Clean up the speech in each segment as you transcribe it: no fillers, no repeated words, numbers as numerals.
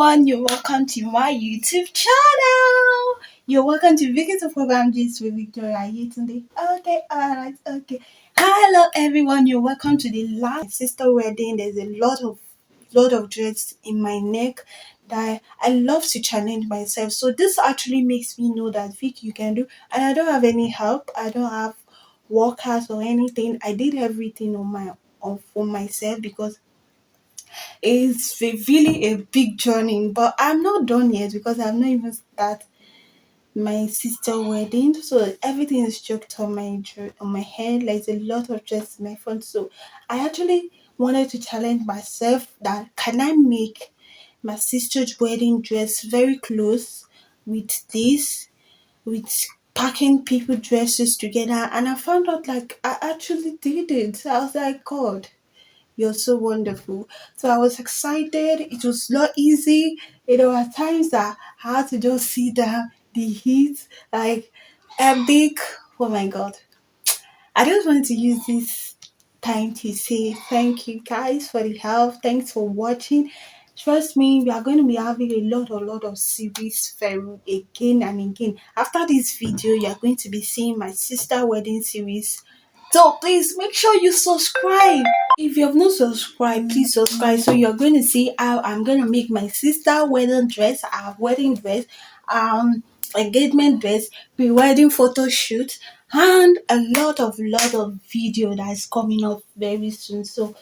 everyone, you're welcome to my YouTube channel. You're welcome to Vicky's program Gist with Victoria. Are you today? Okay, alright, okay. Hello everyone, you're welcome to the last sister wedding. There's a lot of dreads in my neck that I love to challenge myself. So this actually makes me know that Vic you can do, and I don't have any help. I don't have workers or anything. I did everything for myself because it's really a big journey, but I'm not done yet because I've not even started my sister wedding. So everything is choked on my head. There's a lot of dress in my front. So I actually wanted to challenge myself that can I make my sister's wedding dress very close with this, with packing people dresses together, and I found out like I actually did it. I was like, God, you're so wonderful. So I was excited. It was not easy. There were times that I had to just sit down, the heat, like epic. Oh my God. I just wanted to use this time to say thank you guys for the help. Thanks for watching. Trust me, we are going to be having a lot of series very again and again. After this video, you are going to be seeing my sister wedding series. So please make sure you subscribe. If you have not subscribed, please subscribe. So you're going to see how I'm going to make my sister wedding dress, our wedding dress, engagement dress, pre-wedding photo shoot, and a lot of video that is coming up very soon. So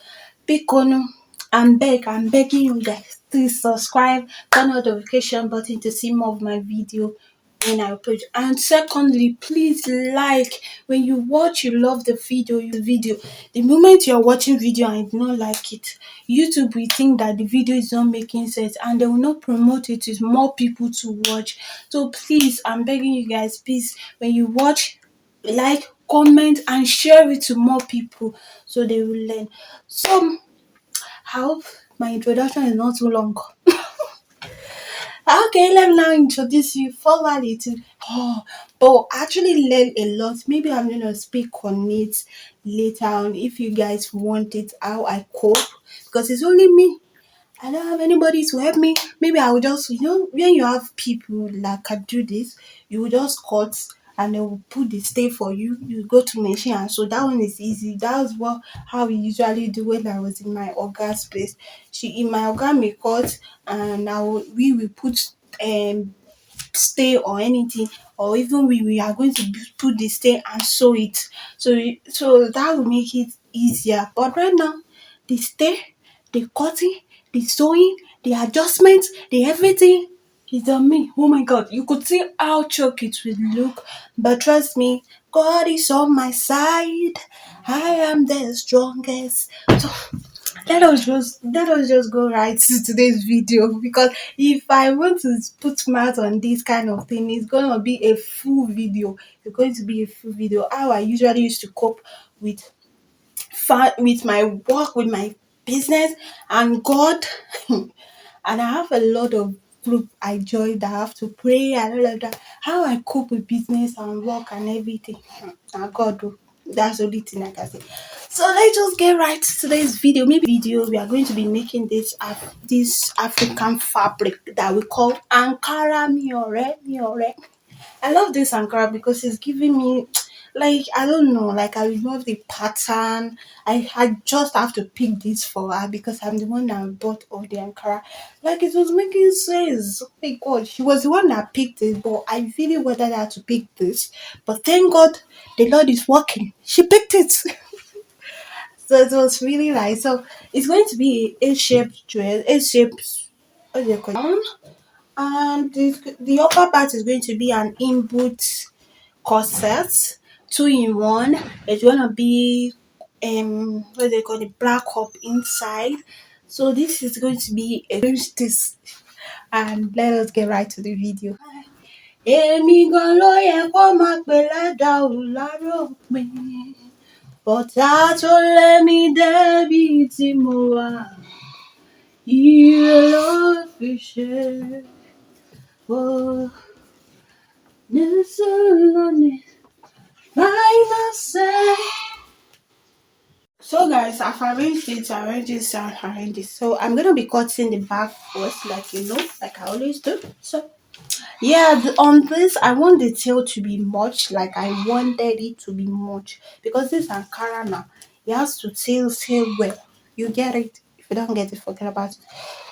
pick on, I'm begging you guys, please subscribe, turn on the notification button to see more of my video when I upload. And secondly, please like. When you watch, you love the video. The moment you're watching video and you don't like it, YouTube will think that the video is not making sense and they will not promote it to more people to watch. So please, I'm begging you guys, please, when you watch, like, comment and share it to more people so they will learn. So I hope my introduction is not too long. Okay, let me now introduce you formally to but actually learn a lot. Maybe I'm gonna speak on it later on if you guys want it, how I cope, because it's only me. I don't have anybody to help me. Maybe I will just, when you have people that can do this, you will just cut and they will put the stay for you. You go to machine, and so that one is easy. That's how we usually do when I was in my Oga's place. She in my Oga may cut, and now we will put stay or anything, or even we are going to put the stay and sew it. So that will make it easier. But right now, the stay, the cutting, the sewing, the adjustment, the everything is on me. Oh my God, you could see how choke it will look, but trust me, God is on my side. I am the strongest. So let us just go right to today's video, because if I want to put mouth on this kind of thing, it's gonna be a full video. It's going to be a full video. How I usually used to cope with with my work, with my business, and God. And I have a lot of group I joined that I have to pray and all of that. How I cope with business and work and everything. And God, oh, that's the only thing I can say. So let's just get right to today's video. Maybe video we are going to be making this African fabric that we call Ankara Miore. I love this Ankara because it's giving me, like, I don't know, like I love the pattern. I just have to pick this for her because I'm the one that bought all the Ankara. Like, it was making sense. Oh my God, she was the one that picked it, but I really wanted her to pick this. But thank God, the Lord is working. She picked it. So it was really nice. So it's going to be A-shaped dress, A-shaped, what do you call it? And the upper part is going to be an inbuilt corset, 2 in 1. It's gonna be what they call it, black up inside. So this is going to be a this, and let us get right to the video. Èmi gan ló yẹ kó máa pè lẹ́dà ò láròpin, ọ̀tá tó lé mi débi tí mo wà, ire ló fi ṣe. Oh, this alone is by myself. So guys, I've arranged this. So I'm gonna be cutting the back first, like like I always do. So yeah, on this, I want the tail to be much, like I wanted it to be much, because this Ankara now, it has to tail well. You get it? If you don't get it, forget about it.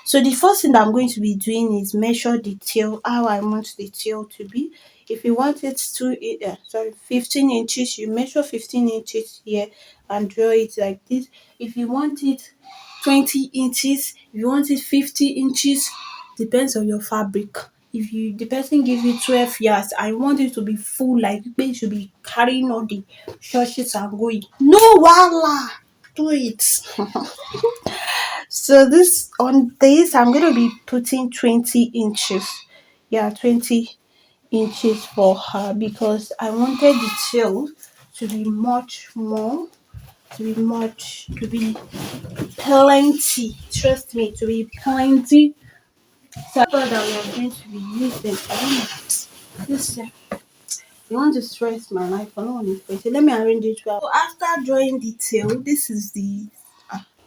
So the first thing that I'm going to be doing is measure the tail, how I want the tail to be. If you want it to, 15 inches, you measure 15 inches here and draw it like this. If you want it 20 inches, if you want it 50 inches, depends on your fabric. If the person give you 12 yards, I want it to be full, like it should be carrying all the churches and going. No wala, do it. So this on this, I'm gonna be putting 20 inches. Yeah, 20 inches for her, because I wanted the tail to be much more, to be plenty. Trust me, to be plenty. So I thought that we are going to be using, I don't know, this, you want to stress my life, I don't want to stress it. Let me arrange it well. So after drawing the tail, this is the,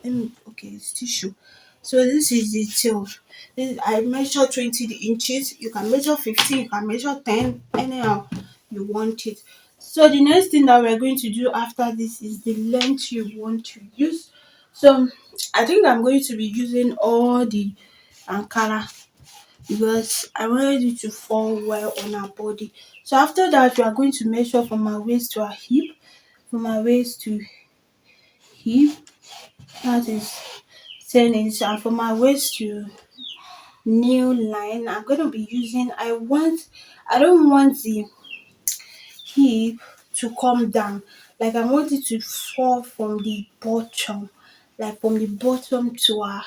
okay, it's tissue. So this is the tail. I measure 20 inches. You can measure 15, you can measure 10, anyhow you want it. So the next thing that we're going to do after this is the length you want to use. So I think I'm going to be using all the Ankara, because I wanted it to fall well on her body. So after that, we are going to measure from her waist to her hip, from her waist to hip, that is 10 inches, and from my waist to new line, I'm going to be using, I don't want the hip to come down, like I want it to fall from the bottom, like from the bottom to her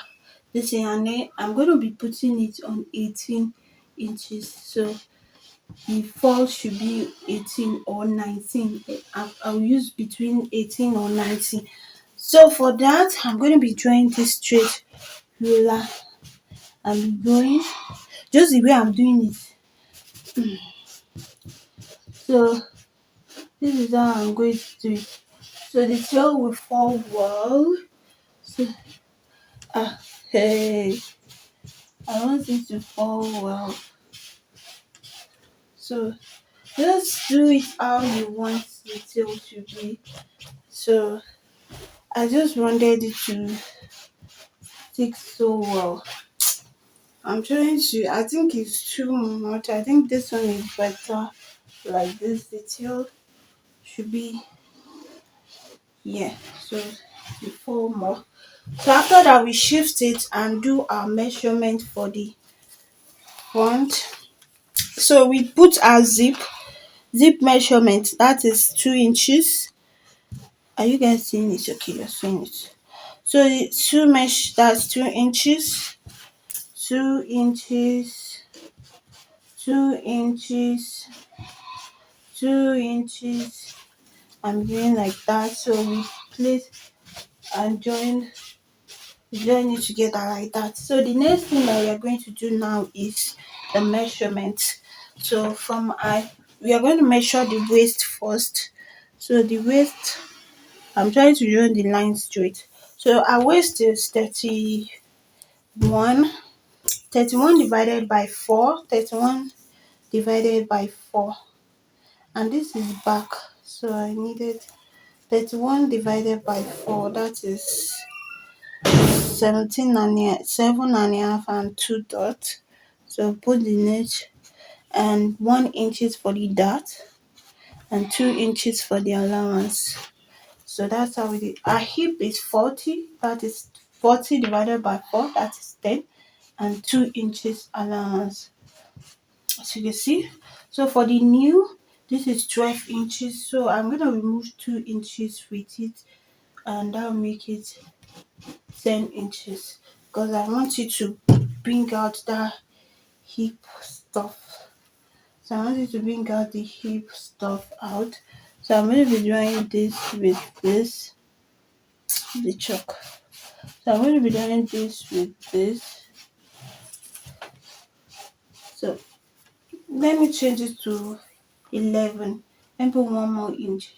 this thing, and then I'm going to be putting it on 18 inches. So the fall should be 18 or 19. I'll use between 18 or 19. So for that, I'm going to be drawing this straight ruler and be going just the way I'm doing it. So this is how I'm going to do it. So the tail will fall well. So hey, I want it to fall well. So just do it how you want the tail to be. So I just wanted it to stick so well. I'm trying to, I think it's too much. I think this one is better. Like this detail should be, yeah. So the fall more. So after that, we shift it and do our measurement for the front. So we put our zip measurement, that is 2 inches. Are you guys seeing it? Okay, you're seeing it. So the two mesh, that's 2 inches, 2 inches, 2 inches, 2 inches. I'm doing like that. So we place and join it together like that. So the next thing that we are going to do now is the measurement. So we are going to measure the waist first. So the waist, I'm trying to draw the line straight. So our waist is 31. 31 divided by 4. 31 divided by 4. And this is back. So I needed 31 divided by 4. That is 7.5 and 2 dots. So put the neck and 1 inches for the dot and 2 inches for the allowance. So that's how we did. Our hip is 40. That is 40 divided by 4. That is 10 and 2 inches allowance. As you can see. So for the new, this is 12 inches. So I'm gonna remove 2 inches with it, and that'll make it 10 inches, because I want you to bring out that hip stuff. So I want you to bring out the hip stuff out. So I'm going to be drawing this with this, the chalk. So I'm going to be drawing this with this. So let me change it to 11 and put 1 more inch.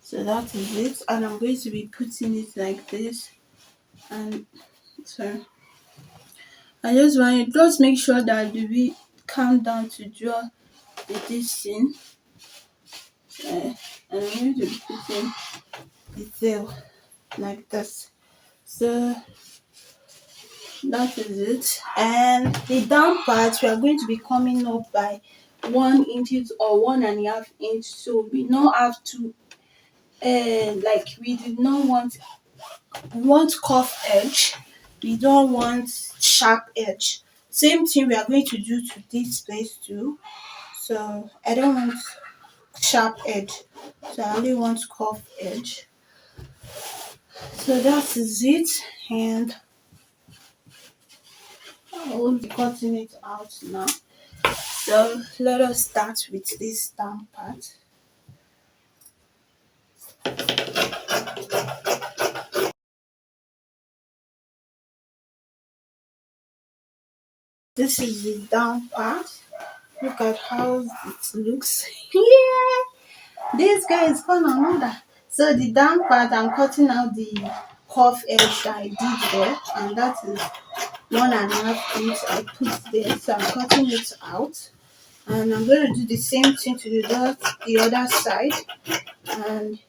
So that is it, and I'm going to be putting it like this. And so I just want you just make sure that you be calm down to draw this thing. And I'm going to be putting the tail like this. So that is it. And the down part, we are going to be coming up by 1 inch or 1.5 inch. So we don't have to like we did not want curved edge. We don't want sharp edge. Same thing we are going to do to this place too. So I don't want sharp edge. So I only want curved edge. So that is it. And I will be cutting it out now. So let us start with this down part. This is the down part. Look at how it looks. Yeah, this guy is gonna know that. So the down part, I'm cutting out the curve edge that I did there, and that is 1.5 inch I put there. So I'm cutting it out, and I'm going to do the same thing to the other side. And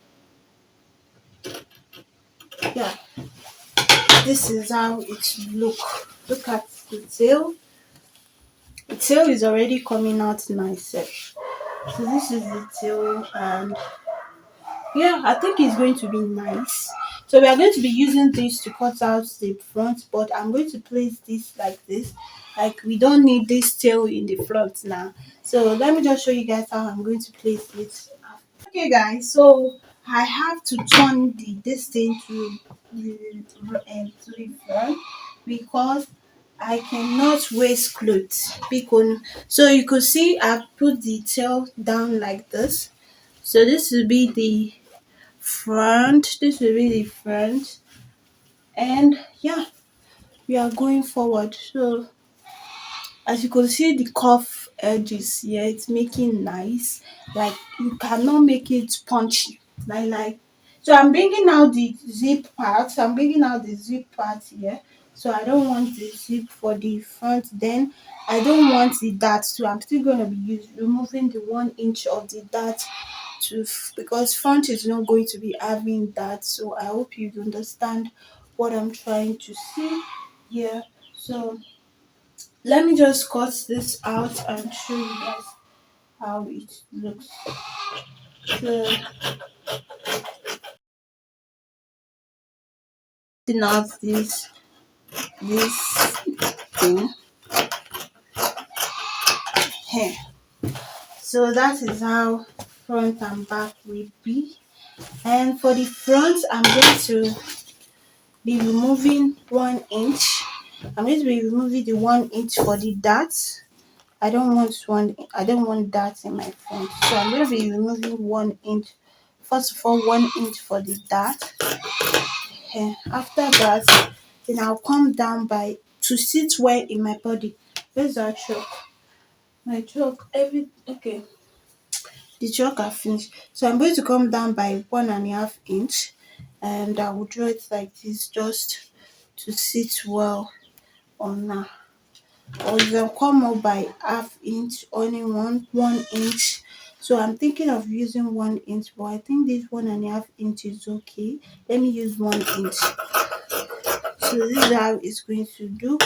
yeah, this is how it look. Look at the tail. The tail is already coming out nice. So this is the tail, and yeah, I think it's going to be nice. So we are going to be using this to cut out the front, but I'm going to place this like this. Like we don't need this tail in the front now. So let me just show you guys how I'm going to place it. Okay guys, so I have to turn this thing to the front because I cannot waste clothes. Because so you could see I put the tail down like this. So this will be the front. This will be the front. And yeah, we are going forward. So as you can see the cuff edges here, it's making nice. Like you cannot make it punchy. Like so I'm bringing out the zip part. I'm bringing out the zip part here. So I don't want the zip for the front. Then I don't want the dart. So I'm still gonna be removing the 1 inch of the dart to because front is not going to be having that. So I hope you understand what I'm trying to see here. So let me just cut this out and show you guys how it looks. So cutting out this thing here. So that is how front and back will be. And for the front, I'm going to be removing 1 inch. I'm going to be removing the 1 inch for the darts. I don't want that in my front. So I'm going to be removing 1 inch. First of all, 1 inch for the dart. And after that, then I'll come down by to sit well in my body. Where's our chalk? My chalk, okay. The chalk are finished. So I'm going to come down by 1.5 inch, and I will draw it like this just to sit well on now. Or you can come up by half inch, only one inch. So I'm thinking of using 1 inch, but I think this 1.5 inch is okay. Let me use 1 inch. So this is how it's going to look,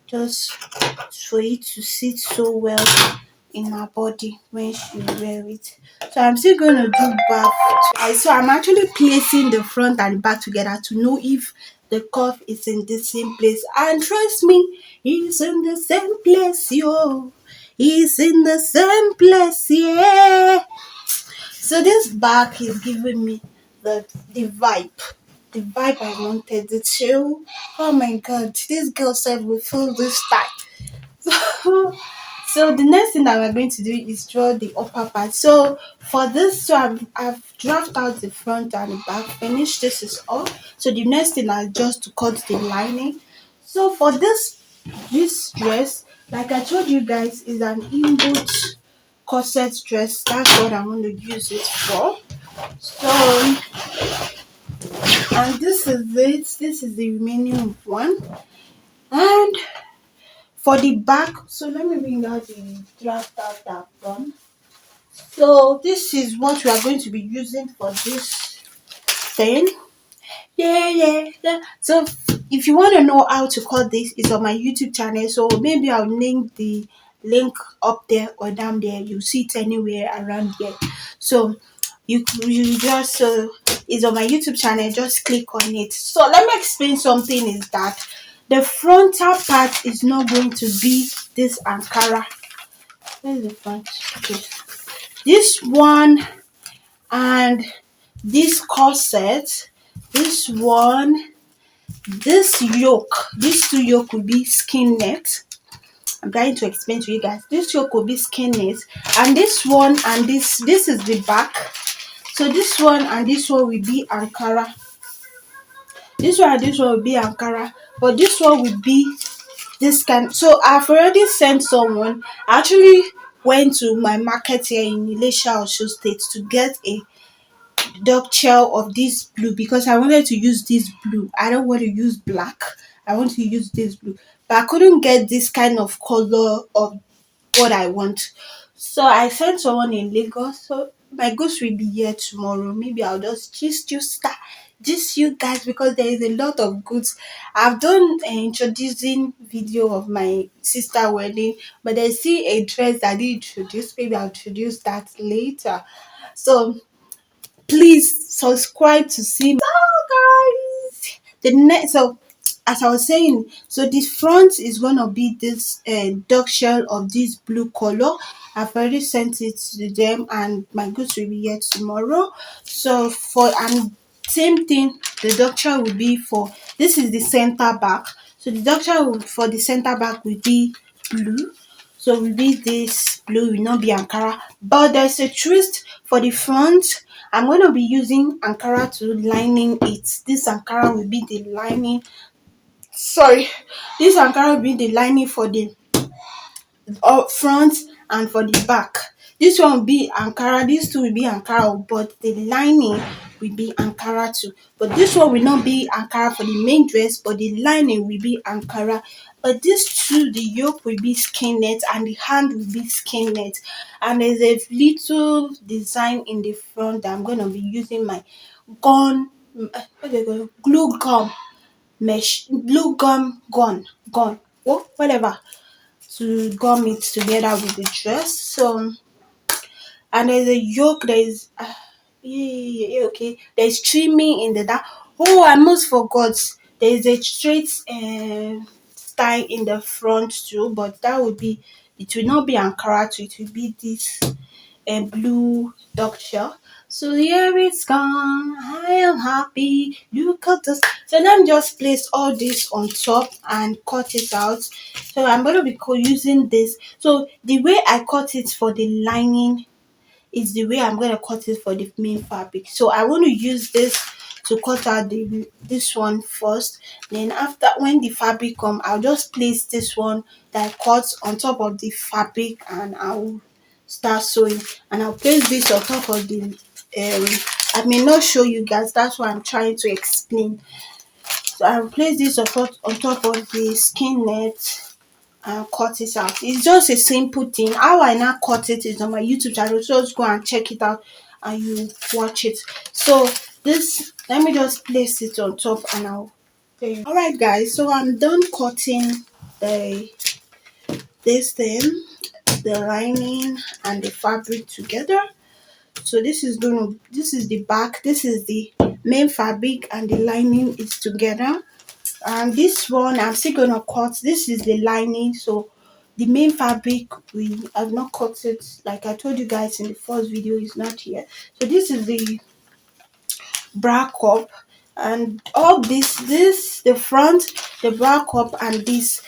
just for it to sit so well in her body when she wear it. So I'm still going to do back. So I'm actually placing the front and the back together to know if the cuff is in the same place. And trust me, it's in the same place, yo. It's in the same place, yeah. So this back is giving me the vibe. The vibe I wanted, the chill. Oh my god, this girl said we feel this time. So the next thing that we're going to do is draw the upper part. So for this, so I've drafted out the front and the back. Finished. This is all. So the next thing is just to cut the lining. So for this dress, like I told you guys, is an inbuilt corset dress. That's what I'm going to use it for. So, and this is it. This is the remaining one. And for the back, so let me bring out the draft out that one. So this is what we are going to be using for this thing. Yeah. So if you want to know how to cut this, it's on my YouTube channel. So maybe I'll link the link up there or down there. You see it anywhere around here. So you just it's on my YouTube channel. Just click on it. So let me explain something. Is that the frontal part is not going to be this Ankara. Where's the front? Okay. This one and this corset, this one, this yoke, these two yoke will be skin net. I'm trying to explain to you guys. This yoke will be skin net, and this one and this is the back. So this one and this one will be Ankara. This one and this one will be Ankara, but this one will be this kind. So I've already sent someone. I actually went to my market here in Elisha, Osun State, to get a dark shell of this blue because I wanted to use this blue. I don't want to use black. I want to use this blue. But I couldn't get this kind of color of what I want. So I sent someone in Lagos. So my goods will be here tomorrow. Maybe I'll just you guys because there is a lot of goods. I've done an introducing video of my sister wedding, but there's still a dress that I didn't introduce. Maybe I'll introduce that later. So please subscribe to see. So guys, the next so as I was saying, so the front is gonna be this dark shell of this blue color. I've already sent it to them, and my goods will be here tomorrow. So for and same thing, the dark shell will be for this is the center back. So the dark shell for the center back will be blue. So will be this blue, will not be Ankara. But there's a twist for the front. I'm going to be using Ankara to lining it. This Ankara will be the lining. Sorry, this Ankara will be the lining for the front and for the back. This one will be Ankara. These two will be Ankara, but the lining will be Ankara too. But this one will not be Ankara for the main dress, but the lining will be Ankara. But these two, the yoke will be skin net and the hand will be skin net. And there's a little design in the front that I'm going to be using my glue gum mesh, glue gum, whatever, to gum it together with the dress. So and there's a yoke, there's okay, there's trimming in the dark. Oh, I almost forgot, there's a straight style in the front too, but that would be, it will not be Ankara too, it will be this blue dark shell. So here it's gone, I am happy, look at this. So let me just place all this on top and cut it out. So I'm going to be using this. So the way I cut it for the lining is the way I'm going to cut it for the main fabric. So I want to use this to cut out this one first. Then after, when the fabric come, I'll just place this one that I cut on top of the fabric, and I'll start sewing. And I'll place this on top of the I may not show you guys, that's what I'm trying to explain. So I'll place this on top of the skin net and cut it out. It's just a simple thing. How I now cut it is on my YouTube channel, so just go and check it out and you watch it. So this, let me just place it on top and I'll tell you. All right guys, so I'm done cutting the this thing, the lining and the fabric together. So this is the back, this is the main fabric, and the lining is together. And this one I'm still gonna cut. This is the lining, so the main fabric, we have not cut it, like I told you guys in the first video, is not here. So this is the bra cup, and all this the front, the bra cup, and this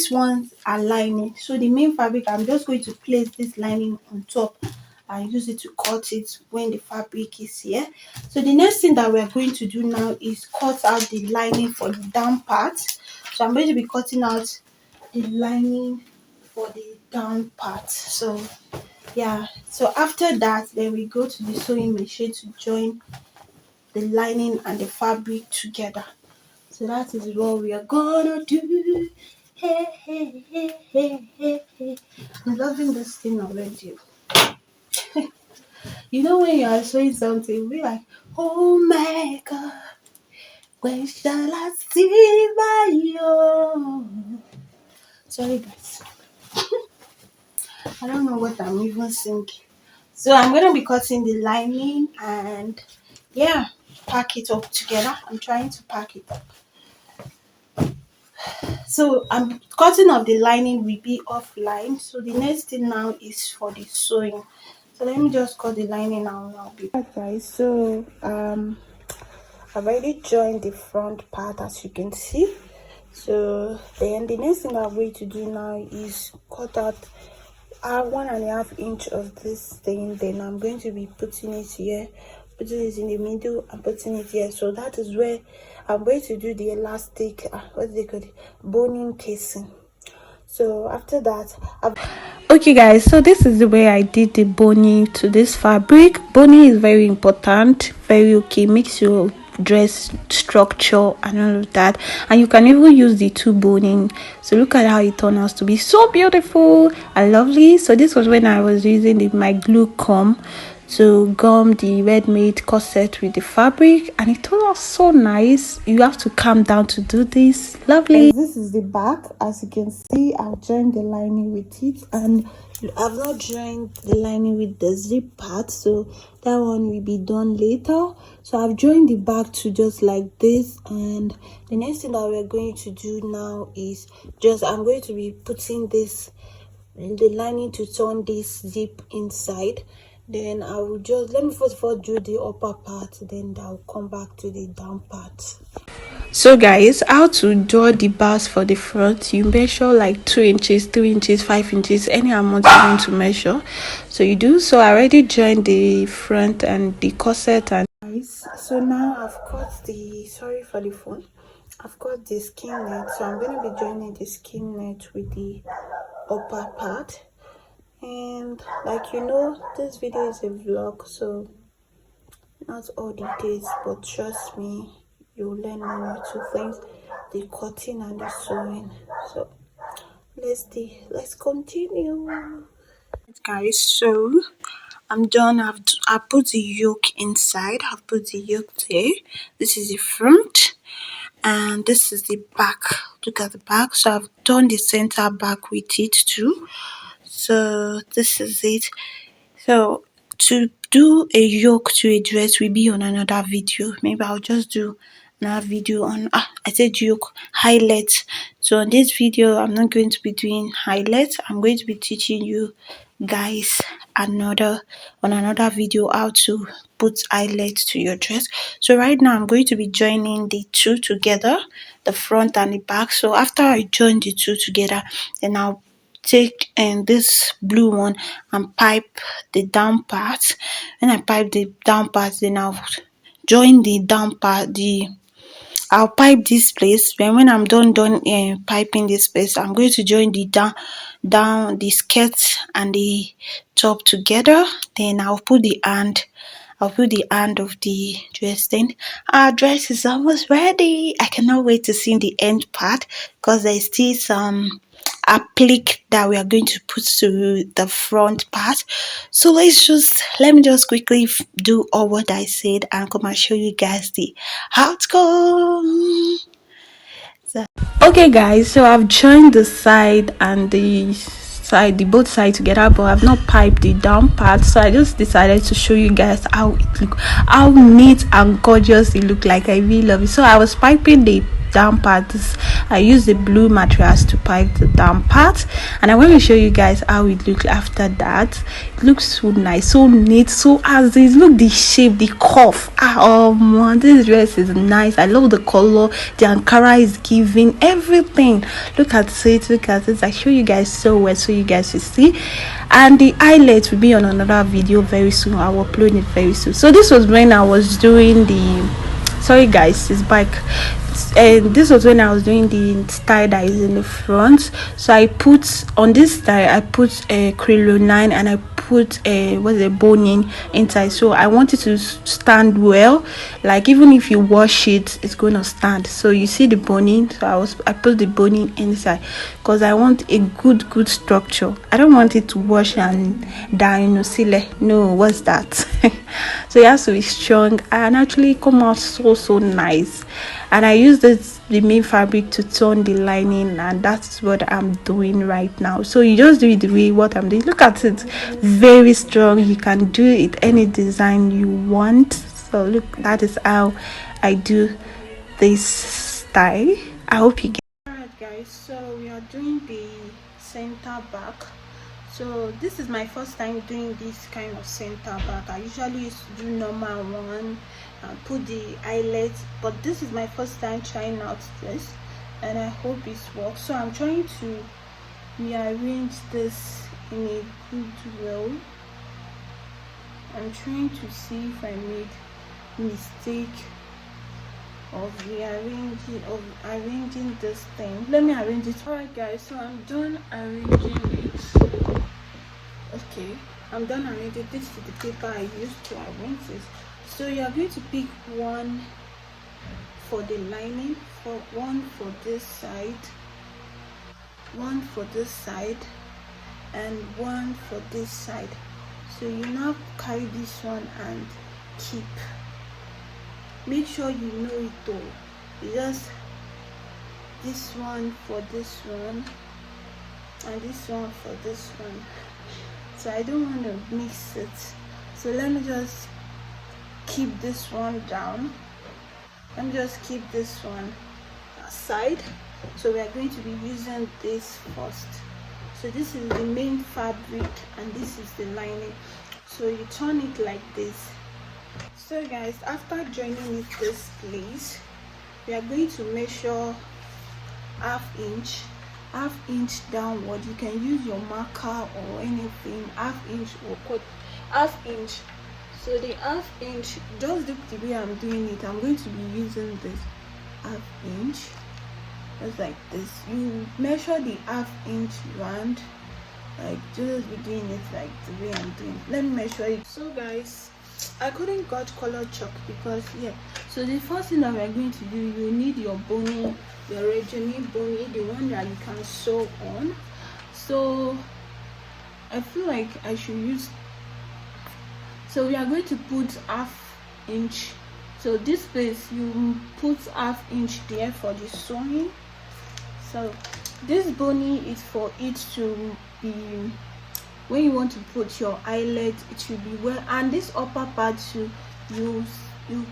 ones are lining. So the main fabric, I'm just going to place this lining on top and use it to cut it when the fabric is here. So the next thing that we're going to do now is cut out the lining for the down part. So I'm going to be cutting out the lining for the down part. So Yeah, so after that, then we go to the sewing machine to join the lining and the fabric together. So that is what we are gonna do. Hey, hey, hey, hey, hey, hey. I'm loving this thing already. You know when you are showing something, we like, oh my god, when shall I see my own? Sorry guys, I don't know what I'm even singing. So I'm gonna be cutting the lining and yeah, pack it up together. I'm trying to pack it up. So I'm cutting of the lining will be offline. So the next thing now is for the sewing. So let me just cut the lining now. Alright guys, so I've already joined the front part as you can see. So then the next thing I'm going to do now is cut out 1.5 inch of this thing. Then I'm going to be putting it here, putting it in the middle and putting it here. So that is where I'm going to do the elastic, what do they call it, boning casing. So after that, okay guys, so this is the way I did the boning to this fabric. Boning is very important, very okay, makes your dress structure and all of that, and you can even use the two boning. So look at how it turned out to be so beautiful and lovely. So this was when I was using my glue comb to gum the Mermaid corset with the fabric, and it turned out so nice. You have to calm down to do this. Lovely. This is the back. As you can see, I've joined the lining with it, and I've not joined the lining with the zip part, so that one will be done later. So I've joined the back to just like this, and the next thing that we're going to do now is just I'm going to be putting this the lining to turn this zip inside. Then I will just let me first of all do the upper part, then I'll come back to the down part. So guys, how to draw the bars for the front? You measure like 2 inches, 3 inches, 5 inches, any amount you want to measure. So you do. So I already joined the front and the corset. And guys, so now I've cut the, sorry for the phone, I've got the skin net. So I'm going to be joining the skin net with the upper part. And like you know, this video is a vlog, so not all details, but trust me, you'll learn one or two things, the cutting and the sewing. So let's continue guys. So I'm done. I put the yoke inside. I've put the yoke there. This is the front and this is the back. Look at the back. So I've done the center back with it too. So this is it. So to do a yoke to a dress will be on another video. Maybe I'll just do another video on I said yoke highlights. So on this video I'm not going to be doing highlights. I'm going to be teaching you guys another video how to put highlights to your dress. So right now I'm going to be joining the two together, the front and the back. So after I join the two together, then I'll take this blue one and pipe the down part. When I pipe the down part, then I'll join the down part, I'll pipe this place. When I'm done piping this place, I'm going to join the down the skirt and the top together. Then I'll put the hand of the dress. Then our dress is almost ready. I cannot wait to see the end part because there's still some applique that we are going to put to the front part. So let me just quickly do all what I said and come and show you guys the outcome. Okay guys, so I've joined the side and the both sides together, but I've not piped the down part. So I just decided to show you guys how neat and gorgeous it looked like. I really love it. So I was piping the down part. I used the blue materials to pipe the down part, and I want to show you guys how it looks after that. It looks so nice, so neat, so as is. Look the shape, the curve. Oh man, this dress is nice. I love the color. The ankara is giving everything. Look at it. I show you guys so well, so you guys will see. And the eyelet will be on another video very soon. I will upload it very soon. So this was when I was doing the, sorry guys, it's back. and this was when I was doing the style that is in the front. So I put on this style, I put a crinoline and I put a boning inside. So I want it to stand well, like even if you wash it, it's going to stand. So you see the boning. So I put the boning inside because I want a good structure. I don't want it to wash and die, no, what's that? So it has to be strong and actually come out so nice. And I use the main fabric to turn the lining, and that's what I'm doing right now. So you just do it the way what I'm doing. Look at it, very strong. You can do it any design you want. So look, that is how I do this style. I hope you get. Alright guys, so we are doing the center back. So this is my first time doing this kind of center back. I usually used to do normal one and put the eyelet, but this is my first time trying out this, and I hope it works. So I'm trying to rearrange this in a good way. I'm trying to see if I made mistake of arranging this thing. Let me arrange it. Alright guys, so I'm done arranging it. Okay, I'm done arranging. This is the paper I used to arrange this. So you are going to pick one for the lining, one for this side, one for this side, and one for this side. So you now carry this one and keep. Make sure you know it though. You just this one for this one and this one for this one. So I don't want to mix it. So let me just keep this one down. Let me just keep this one aside. So we are going to be using this first. So this is the main fabric and this is the lining. So you turn it like this. So guys, after joining it this place, we are going to measure half inch downward. You can use your marker or anything, half inch or half inch. So the half inch, just look the way I'm doing it. I'm going to be using this half inch, just like this. You measure the half inch round, like just be doing it like the way I'm doing it. Let me measure it. So guys, I couldn't got color chalk because so the first thing that we're going to do, you need your bony, your original bony, the one that you can sew on. So I feel like I should use, so we are going to put half inch. So this place you put half inch there for the sewing. So this bony is for it to be, when you want to put your eyelet, it should be well, and this upper part you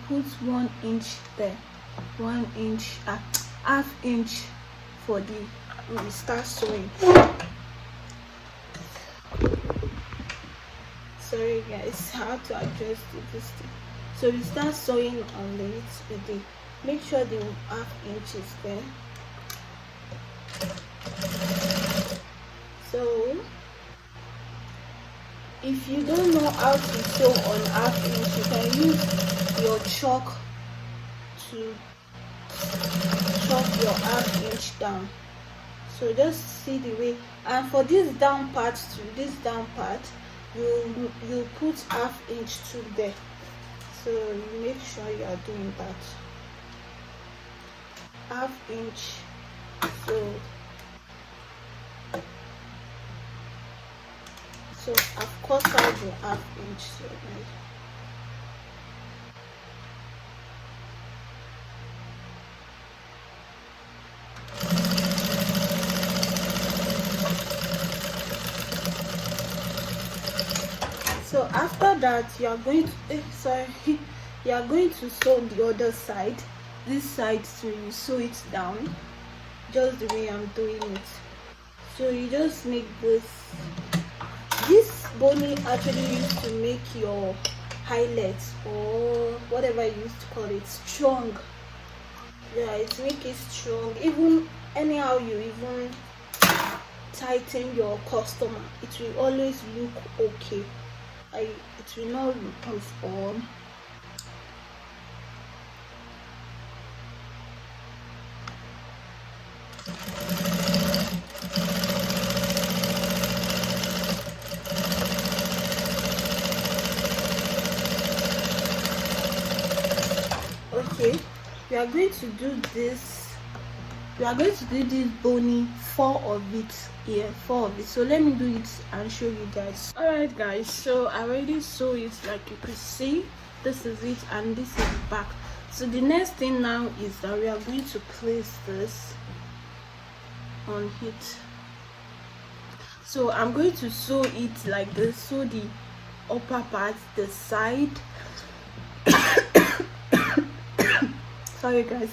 put 1 inch there, 1 inch, half inch for the when we start sewing. Sorry guys, how to adjust this thing. So we start sewing on it with the, make sure the half inch is there. So if you don't know how to sew on half inch, you can use your chalk to chalk your half inch down. So just see the way, and for this down part to this down part, you put half inch to there. So you make sure you are doing that, half inch. So I've cut out the half inch. So after that, you are going to you are going to sew the other side. This side, so you sew it down just the way I'm doing it. So you just make this bony actually used to make your highlights or whatever you used to call it strong. Yeah, it make it strong. Even anyhow you even tighten your customer, it will always look okay. It will not look on. Okay, we are going to do this. We are going to do this bony, 4 of it here, 4 of it. So let me do it and show you guys. Alright guys, so I already sew it, like you could see. This is it and this is the back. So the next thing now is that we are going to place this on it. So I'm going to sew it like this, sew the upper part, the side. Sorry guys.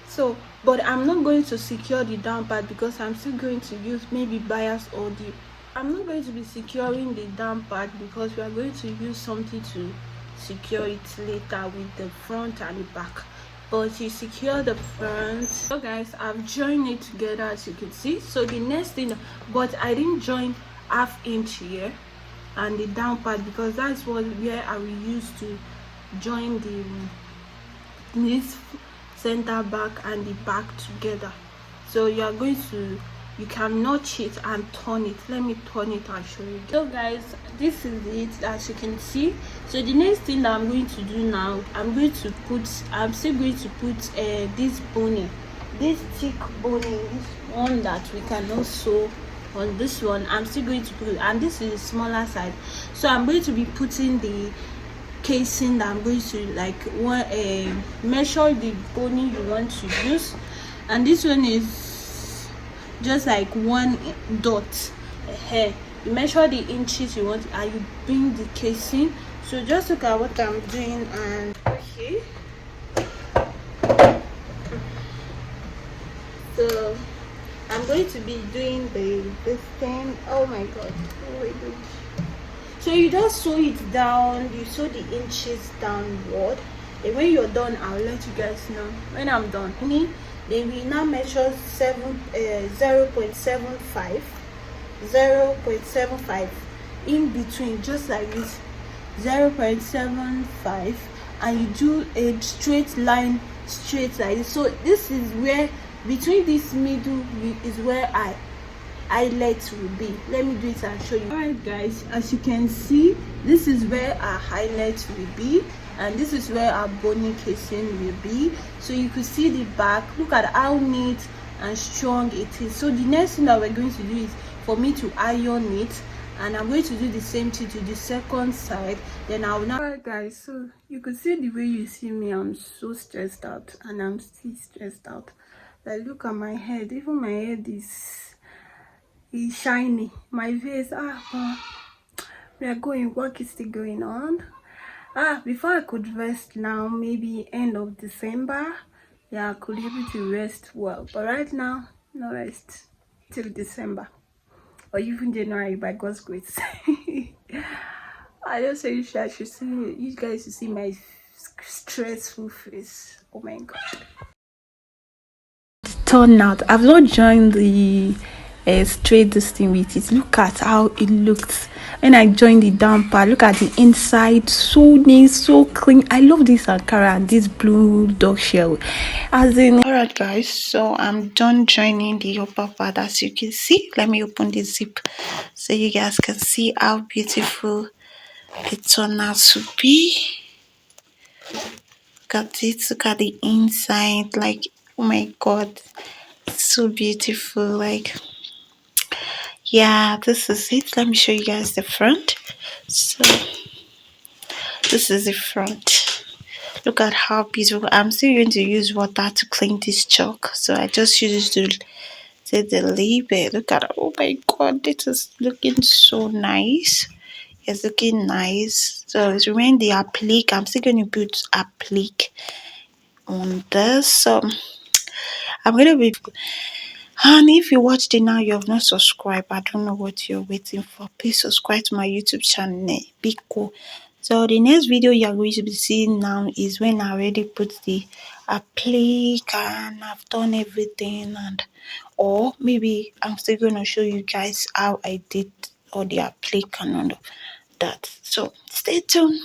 So but I'm not going to secure the down part because I'm still going to use maybe bias or the I'm not going to be securing the down part because we are going to use something to secure it later with the front and the back. But you secure the front. So guys, I've joined it together as you can see. So the next thing, but I didn't join 1/2 inch here and the down part because that's what where I will use to join the this center back and the back together. So you are going to, you can notch it and turn it. Let me turn it and show you. So guys, this is it as you can see. So the next thing that I'm going to do now, I'm still going to put this boning, this thick boning, this one that we cannot sew on this one. I'm still going to put, and this is the smaller side. So I'm going to be putting the casing that I'm going to measure the boning you want to use, and this one is just like 1 dot. You measure the inches you want and you bring the casing. So just look at what I'm doing. And okay, so I'm going to be doing this thing. Oh my god, oh my god. So you just sew it down, you sew the inches downward, and when you're done I'll let you guys know when I'm done. Then we now measure 0.75 in between, just like this, 0.75, and you do a straight line, straight like this. So this is where, between this middle is where eyelet will be. Let me do it and show you. Alright guys, as you can see, this is where our highlight will be, and this is where our boning casing will be. So you could see the back. Look at how neat and strong it is. So the next thing that we're going to do is for me to iron it, and I'm going to do the same thing to the second side. Then I'll now. Alright guys, so you could see the way you see me, I'm so stressed out, and I'm still stressed out. Like, look at my head, even my head is shiny. My face, we are going, work is still going on. Before I could rest now, maybe end of December, yeah, I could be able to rest well, but right now no rest till December or even January by God's grace. I just say you should see, you guys should see my stressful face. Oh my god. Turn out, I've not joined the straight this thing with it. Look at how it looks when I joined the down part. Look at the inside, so neat, so clean. I love this Ankara and this blue dog shell, as in. All right guys, so I'm done joining the upper part. As you can see, let me open the zip so you guys can see how beautiful it turned out to be. Look at it, look at the inside, like, oh my god, it's so beautiful. Like, yeah, this is it. Let me show you guys the front. So this is the front. Look at how beautiful. I'm still going to use water to clean this chalk, so I just use it to leave it. Look at, oh my god, this is looking so nice. It's looking nice. So it's remain the applique. I'm still going to put applique on this. So I'm going to be. And if you watched it now, you have not subscribed, I don't know what you're waiting for. Please subscribe to my YouTube channel. Be cool. So the next video you are going to be seeing now is when I already put the applique and I've done everything, and or maybe I'm still going to show you guys how I did all the applique and all of that. So stay tuned.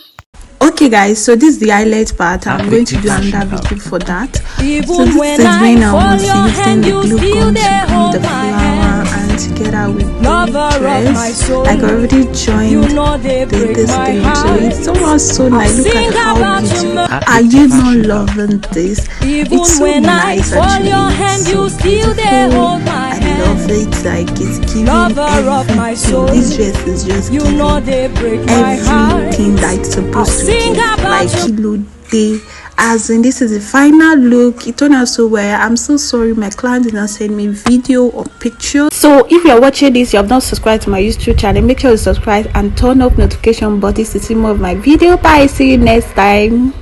Okay guys, so this is the highlight part. I'm going to do another video for that. So this is when I was using the glue gun to glue the flower, and going together with the dress. Like I already joined this thing, so it's so nice. Look at how beautiful. Are you not loving this? It's so nice actually. It's so beautiful. I love it. Like it's giving everything. This dress is just giving everything that it's supposed to give. Like kilo day. As in, this is the final look. It turned out so well. I'm so sorry my client did not send me video or picture. So if you're watching this, you have not subscribed to my YouTube channel, make sure you subscribe and turn up notification buttons to see more of my video. Bye, see you next time.